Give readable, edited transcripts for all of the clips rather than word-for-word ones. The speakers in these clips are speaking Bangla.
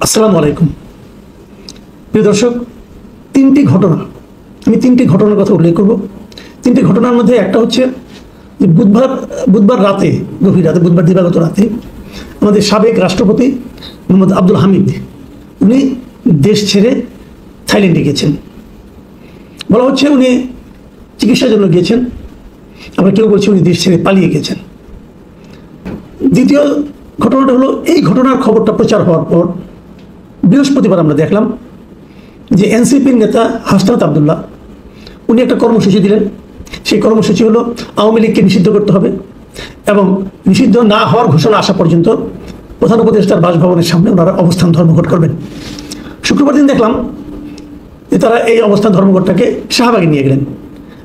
আসসালামু আলাইকুম প্রিয় দর্শক, তিনটি ঘটনা আমি তিনটি ঘটনার কথা উল্লেখ করব। তিনটি ঘটনার মধ্যে একটা হচ্ছে যে বুধবার রাতে, গভীর রাতে, বুধবার দিবাগত রাতে আমাদের সাবেক রাষ্ট্রপতি মোহাম্মদ আব্দুল হামিদ উনি দেশ ছেড়ে থাইল্যান্ডে গিয়েছেন। বলা হচ্ছে উনি চিকিৎসার জন্য গিয়েছেন, আবার কেউ বলছে উনি দেশ ছেড়ে পালিয়ে গেছেন। দ্বিতীয় ঘটনাটা হলো, এই ঘটনার খবরটা প্রচার হওয়ার পর বৃহস্পতিবার আমরা দেখলাম যে এনসিপির নেতা হাসনাত আবদুল্লাহ উনি একটা কর্মসূচি দিলেন। সেই কর্মসূচি হলো আওয়ামী লীগকে নিষিদ্ধ করতে হবে এবং নিষিদ্ধ না হওয়ার ঘোষণা আসা পর্যন্ত প্রধান উপদেষ্টার বাসভবনের সামনে ওনারা অবস্থান ধর্মঘট করবেন। শুক্রবার দিন দেখলাম যে তারা এই অবস্থান ধর্মঘটটাকে শাহবাগে নিয়ে গেলেন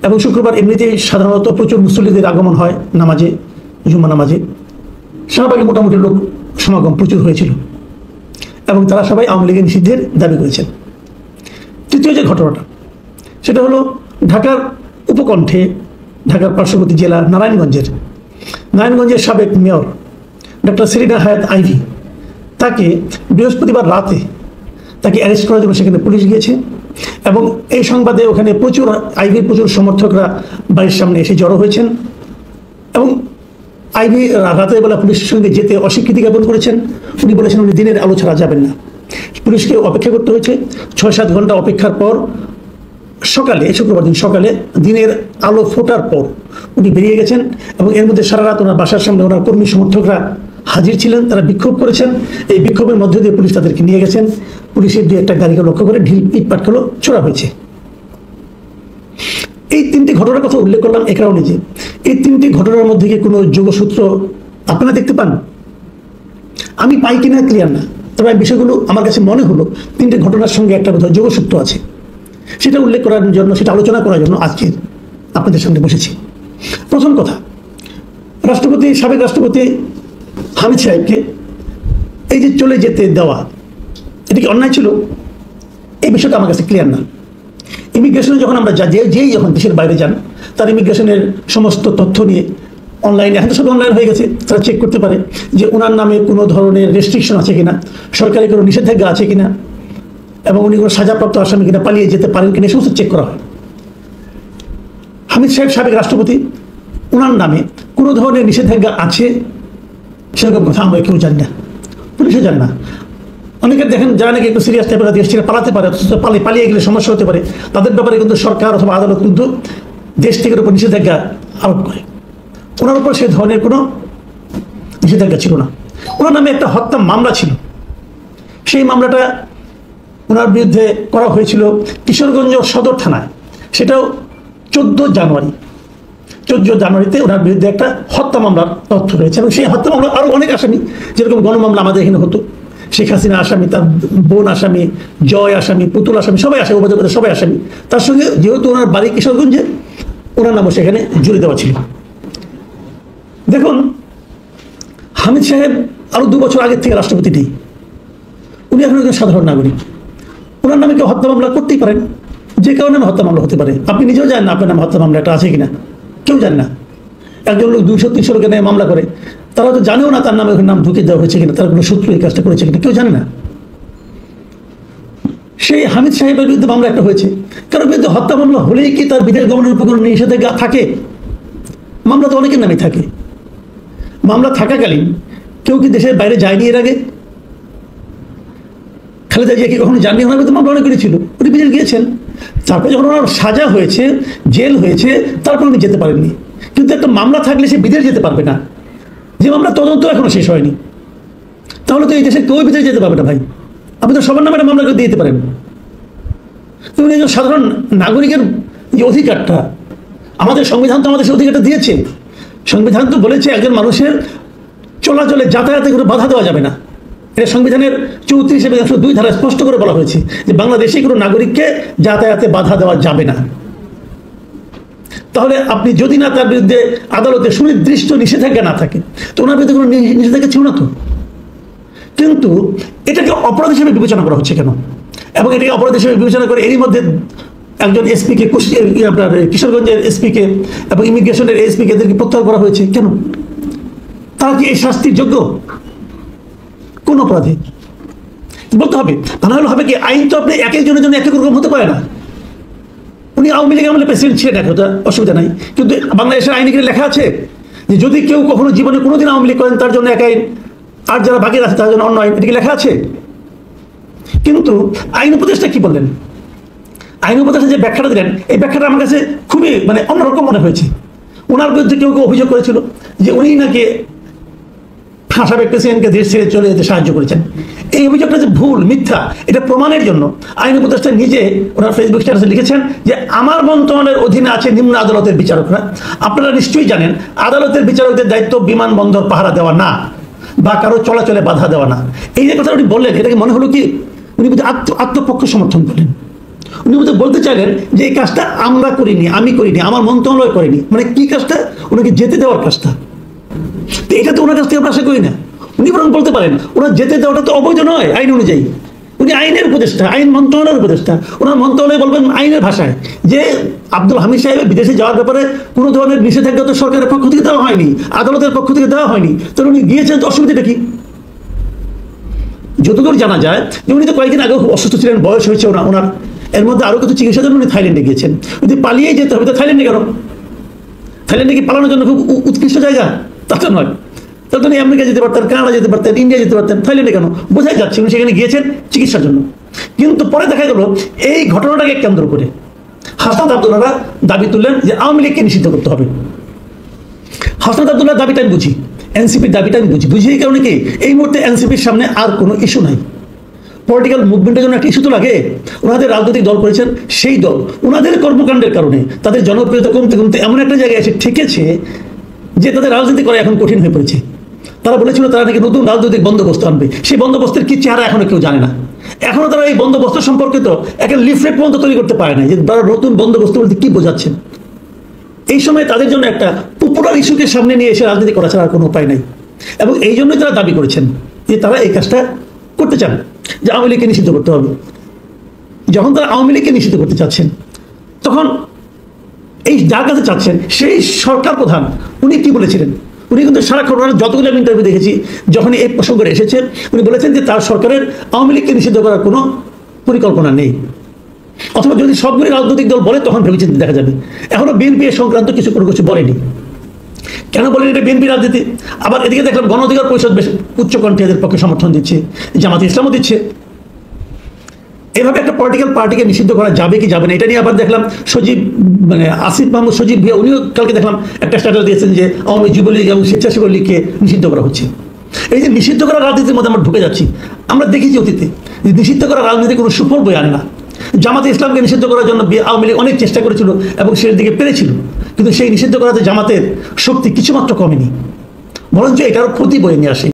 এবং শুক্রবার এমনিতেই সাধারণত প্রচুর মুসল্লিদের আগমন হয় নামাজে, জুম্মা নামাজে। শাহবাগে মোটামুটি লোক সমাগম প্রচুর হয়েছিল এবং তারা সবাই আওয়ামী লীগের নিষিদ্ধের দাবি করেছেন। তৃতীয় যে ঘটনাটা সেটা হলো ঢাকার উপকণ্ঠে, ঢাকার পার্শ্ববর্তী জেলা নারায়ণগঞ্জের সাবেক মেয়র ডক্টর সেলিনা হায়াত আইভি, তাকে বৃহস্পতিবার রাতে তাকে অ্যারেস্ট করার জন্য সেখানে পুলিশ গিয়েছে এবং এই সংবাদে ওখানে আইভির প্রচুর সমর্থকরা বাড়ির সামনে এসে জড়ো হয়েছেন এবং আইভি রাতের বেলা পুলিশের সঙ্গে যেতে অস্বীকৃতি জ্ঞাপন করেছেন। উনি বলেছেন উনি দিনের আলো ছাড়া যাবেন না। পুলিশকে অপেক্ষা করতে হয়েছে ৬-৭ ঘন্টা অপেক্ষার পর শুক্রবার দিন সকালে দিনের আলো ফোটার পর উনি বেরিয়ে গেছেন এবং এর মধ্যে সারা রাত ওনার বাসার সামনে ওনার কর্মী সমর্থকরা হাজির ছিলেন, তারা বিক্ষোভ করেছেন। এই বিক্ষোভের মধ্য দিয়ে পুলিশ তাদেরকে নিয়ে গেছেন। পুলিশের দু একটা গাড়িকে লক্ষ্য করে ঢিল ইটপাটকেলও ছোড়া হয়েছে। এই তিনটি ঘটনার কথা উল্লেখ করলাম এ কারণে যে এই তিনটি ঘটনার মধ্যে কি কোনো যোগসূত্র আপনারা দেখতে পান? আমি পাই কিনা ক্লিয়ার না, তবে বিষয়গুলো আমার কাছে মনে হলো তিনটি ঘটনার সঙ্গে একটা বোধহয় যোগসূত্র আছে। সেটা উল্লেখ করার জন্য, সেটা আলোচনা করার জন্য আজকে আপনাদের সামনে বসেছি। প্রথম কথা, সাবেক রাষ্ট্রপতি হামিদ সাহেবকে এই যে চলে যেতে দেওয়া, এটা কি অন্যায় ছিল? এই বিষয়টা আমার কাছে ক্লিয়ার না। ইমিগ্রেশনে যখন আমরা যেই যখন দেশের বাইরে যান, তার ইমিগ্রেশনের সমস্ত তথ্য নিয়ে অনলাইনে, এখন তো সব অনলাইন হয়ে গেছে, তারা চেক করতে পারে যে ওনার নামে কোনো ধরনের রেস্ট্রিকশন আছে কিনা, সরকারি কোনো নিষেধাজ্ঞা আছে কিনা এবং উনি কোনো সাজাপ্রাপ্ত আসামি কিনা, পালিয়ে যেতে পারেন কিনা, সমস্ত চেক করা হয়। হামিদ সাহেব সাবেক রাষ্ট্রপতি, ওনার নামে কোনো ধরনের নিষেধাজ্ঞা আছে সেরকম কথা আমরা কেউ জানি না, পুলিশও জানে না। অনেকে দেখেন যারা নাকি একটু সিরিয়াস টাইপের দেশ ছেড়ে পালাতে পারে, পালিয়ে গেলে সমস্যা হতে পারে, তাদের ব্যাপারে কিন্তু সরকার অথবা আদালত কিন্তু দেশ থেকে উপর নিষেধাজ্ঞা আরোপ করে। ওনার উপর সে ধরনের কোনো নিষেধাজ্ঞা ছিল না। ওনার নামে একটা হত্যা মামলা ছিল, সেই মামলাটা ওনার বিরুদ্ধে করা হয়েছিল কিশোরগঞ্জ সদর থানায়। সেটাও 14 জানুয়ারিতে ওনার বিরুদ্ধে একটা হত্যা মামলার তথ্য রয়েছে এবং সেই হত্যা মামলা আরও অনেক আসামি, যেরকম গণমামলা আমাদের এখানে হতো, শেখ হাসিনা আসামি, তার বোন আসামি, জয় আসামি, পুতুল আসামি, সবাই আসামি, সবাই আসামি। তার সঙ্গে যেহেতু ওনার বাড়ি কিশোরগঞ্জে, ওনার নামও সেখানে জুড়ে দেওয়া ছিল। দেখুন, হামিদ সাহেব আরও 2 বছর আগের থেকে রাষ্ট্রপতি নেই, উনি এখন একজন সাধারণ নাগরিক। ওনার নামে কেউ হত্যা মামলা করতেই পারেন, যে কারণে হত্যা মামলা হতে পারে। আপনি নিজেও জানেন না আপনার নামে হত্যা মামলা একটা আছে কিনা, কেউ জানে না। একজন লোক 200-300 লোকের নামে মামলা করে, তারা তো জানেও না তার নামে নাম ঢুকে দেওয়া হয়েছে কিনা, তার কোনো শত্রু এই কাজটা করেছে কিনা, কেউ জানে না। সেই হামিদ সাহেবের বিরুদ্ধে মামলা একটা হয়েছে, কারোর বিরুদ্ধে হত্যা মামলা হলেই কি তার বিদেশ গমনের উপর কোনো নিষেধাজ্ঞা থাকে? মামলা তো অনেকের নামে থাকে। মামলা থাকাকালীন কেউ কি দেশের বাইরে যায়নি এর আগে? খালেদা জিয়া কি কখনো জাননি? ওনার বিরুদ্ধে মামলা অনেক করেছিল, উনি বিদেশ গিয়েছেন। তারপরে যখন ওনার সাজা হয়েছে, জেল হয়েছে, তারপর উনি যেতে পারেননি। কিন্তু একটা মামলা থাকলে সে বিদেশ যেতে পারবে না, যে মামলা তদন্ত এখনো শেষ হয়নি। তাহলে তো এই দেশে কেউ বিদেশ যেতে পারবে না ভাই। আপনি তো সবার নামে একটা মামলা করে দিয়ে দিতে পারেন। উনি একজন সাধারণ নাগরিকের যে অধিকারটা, আমাদের সংবিধান তো আমাদের সেই অধিকারটা দিয়েছে। সংবিধান তো বলেছে একজন মানুষের চলাচলে, যাতায়াতে কোনো বাধা দেওয়া যাবে না। এটা সংবিধানের 34 এবং 102 ধারায় স্পষ্ট করে বলা হয়েছে যে বাংলাদেশে কোনো নাগরিককে যাতায়াতে বাধা দেওয়া যাবে না। তাহলে আপনি যদি না তার বিরুদ্ধে আদালতে সুনির্দিষ্ট নিষেধাজ্ঞা না থাকে, তো ওনার বিরুদ্ধে কোনো নিষেধাজ্ঞা ছিল না তো। কিন্তু এটাকে অপরাধ হিসেবে বিবেচনা করা হচ্ছে কেন? এবং এটাকে অপরাধ হিসেবে বিবেচনা করে এরই মধ্যে একজন এসপিকে, আপনার কিশোরগঞ্জের এসপিকে এবং ইমিগ্রেশনের এসপিকে এদেরকে প্রত্যাহার করা হয়েছে কেন? তারা কি এই শাস্তির যোগ্য? কোন অপরাধে? বলতে হবে। তা না হলে হবে কি, আইন তো আপনি এক একজনের জন্য এক এক রকম হতে পারে না। উনি আওয়ামী লীগ আমলে প্রেসিডেন্ট ছিলেন, এখন অসুবিধা নাই, কিন্তু বাংলাদেশের আইনে কি লেখা আছে যে যদি কেউ কখনো জীবনে কোনোদিন আওয়ামী লীগ করেন তার জন্য এক আইন, আর যারা বাকি আছে তার জন্য অন্য আইন, এটা কি লেখা আছে? কিন্তু আইন উপদেষ্টা কি বললেন? আইন উপদেষ্টা যে ব্যাখ্যাটা দিলেন, এই ব্যাখ্যাটা আমার কাছে খুবই অন্যরকম মনে হয়েছে। ওনার বিরুদ্ধে কেউ কেউ অভিযোগ করেছিল যে উনি নাকি সাবেক প্রেসিডেন্টকে দেশ ছেড়ে চলে যেতে সাহায্য করেছেন। এই অভিযোগটা যে ভুল, মিথ্যা, এটা প্রমাণের জন্য আইন উপদেষ্টা নিজে ওনার ফেসবুক স্ট্যাটাসে লিখেছেন যে আমার মন্ত্রণালয়ের অধীনে আছে নিম্ন আদালতের বিচারকরা। আপনারা নিশ্চয়ই জানেন আদালতের বিচারকদের দায়িত্ব বিমানবন্দর পাহারা দেওয়া না, বা কারো চলাচলে বাধা দেওয়া না। এই যে কথা উনি বললেন, এটাকে মনে হলো কি উনি আত্মপক্ষ সমর্থন করলেন। উনি বলতে চাইলেন যে এই কাজটা আমরা করিনি, আমি করিনি, আমার মন্ত্রণালয় করেনি। কি কাজটা? ওনাকে যেতে দেওয়ার কাজটা। তো এটা তো ওনার কাছ থেকে আমরা আশা করি না। উনি বরং বলতে পারেন ওনার যেতে দেওয়াটা তো অবৈধ নয় আইন অনুযায়ী। উনি আইনের উপদেষ্টা, আইন মন্ত্রণালয়ের উপদেষ্টা। ওনার মন্ত্রণালয় বলবেন আইনের ভাষায় যে আব্দুল হামিদ সাহেবের বিদেশে যাওয়ার ব্যাপারে কোনো ধরনের নিষেধাজ্ঞা তো সরকারের পক্ষ থেকে দেওয়া হয়নি, আদালতের পক্ষ থেকে দেওয়া হয়নি, তো উনি গিয়েছেন, তো অসুবিধাটা কি? যতদূর জানা যায় যে উনি তো কয়েকদিন আগে অসুস্থ ছিলেন, বয়স হয়েছে ওনার, এর মধ্যে আরো কিছু চিকিৎসার জন্য উনি থাইল্যান্ডে গিয়েছেন। যদি পালিয়ে যেতে হবে তো থাইল্যান্ডে কেন? থাইল্যান্ডে কি পালানোর জন্য খুব উৎকৃষ্ট জায়গা? তা তো নয়। তাহলে উনি আমেরিকা যেতে পারতেন, কানাডা যেতে পারতেন, ইন্ডিয়া যেতে পারতেন, থাইল্যান্ডে কেন? বোঝাই যাচ্ছে উনি সেখানে গিয়েছেন চিকিৎসার জন্য। কিন্তু পরে দেখা গেল এই ঘটনাটাকে কেন্দ্র করে হাসনাত আব্দুল্লাহরা দাবি তুললেন যে আওয়ামী লীগকে নিষিদ্ধ করতে হবে। হাসনাত আব্দুল্লাহ দাবিটা আমি বুঝি, এনসিপির দাবিটা আমি বুঝি এই কারণে কি এই মুহূর্তে এনসিপির সামনে আর কোনো ইস্যু নাই। পলিটিক্যাল মুভমেন্টের জন্য একটা ইস্যু তো লাগে। ওনাদের রাজনৈতিক দল করেছেন, সেই দল ওনাদের কর্মকাণ্ডের কারণে তাদের জনপ্রিয়তা কমতে কমতে এমন একটা জায়গায় এসে ঠেকেছে যে তাদের রাজনীতি করা এখন কঠিন হয়ে পড়েছে। তারা বলেছিল তারা নাকি নতুন রাজনৈতিক বন্দোবস্ত আনবে, সেই বন্দোবস্তের কি চেহারা এখনো কেউ জানে না। এখনো তারা এই বন্দোবস্ত সম্পর্কিত একটা লিফলেট পর্যন্ত তৈরি করতে পারে না যে তারা নতুন বন্দোবস্ত বলতে কি বোঝাচ্ছেন। এই সময় তাদের জন্য একটা পপুলার ইস্যুকে সামনে নিয়ে এসে রাজনীতি করা ছাড়া আর কোনো উপায় নাই। এবং এই জন্যই তারা দাবি করেছেন যে তারা এই কাজটা করতে চান, যে আওয়ামী লীগকে নিষিদ্ধ করতে হবে। যখন তারা আওয়ামী লীগকে নিষিদ্ধ করতে চাচ্ছেন, তখন এই যার কাছে চাচ্ছেন সেই সরকার প্রধান উনি কি বলেছিলেন? উনি কিন্তু সারাক্ষণ যতগুলো আমি ইন্টারভিউ দেখেছি যখন এই প্রসঙ্গে এসেছে উনি বলেছেন যে তার সরকারের আওয়ামী লীগকে নিষিদ্ধ করার কোনো পরিকল্পনা নেই, অথবা যদি সবগুলি রাজনৈতিক দল বলে তখন ভেবেচিন্তে দেখা যাবে। এখনো বিএনপি এ সংক্রান্ত কিছু বলেনি। কেন বলেন? এটা বিএনপি রাজনীতি। আবার এদিকে দেখলাম গণ অধিকার পরিষদ বেশ উচ্চকণ্ঠে এদের পক্ষে সমর্থন দিচ্ছে, জামাত ইসলামও দিচ্ছে। এভাবে একটা পলিটিক্যাল পার্টিকে নিষিদ্ধ করা যাবে কি যাবে না এটা নিয়ে আবার দেখলাম আসিফ মাহমুদ সজীব ভিয়া উনিও কালকে দেখলাম একটা স্ট্যাটাস দিয়েছেন যে আওয়ামী যুবলীগ এবং স্বেচ্ছাসেবক লীগকে নিষিদ্ধ করা হচ্ছে। এই যে নিষিদ্ধ করা রাজনীতির মধ্যে আমরা ঢুকে যাচ্ছি। আমরা দেখেছি অতীতে যে নিষিদ্ধ করা রাজনীতি কোনো সুফল বয়ে আনে না। জামাতে ইসলামকে নিষিদ্ধ করার জন্য আওয়ামী লীগ অনেক চেষ্টা করেছিল এবং শেষ দিকে পেরেছিল, কিন্তু সেই নিষিদ্ধ করাতে জামাতের শক্তি কিছুমাত্র কমেনি, বরঞ্চ এটারও ক্ষতি বয়ে নিয়ে আসে।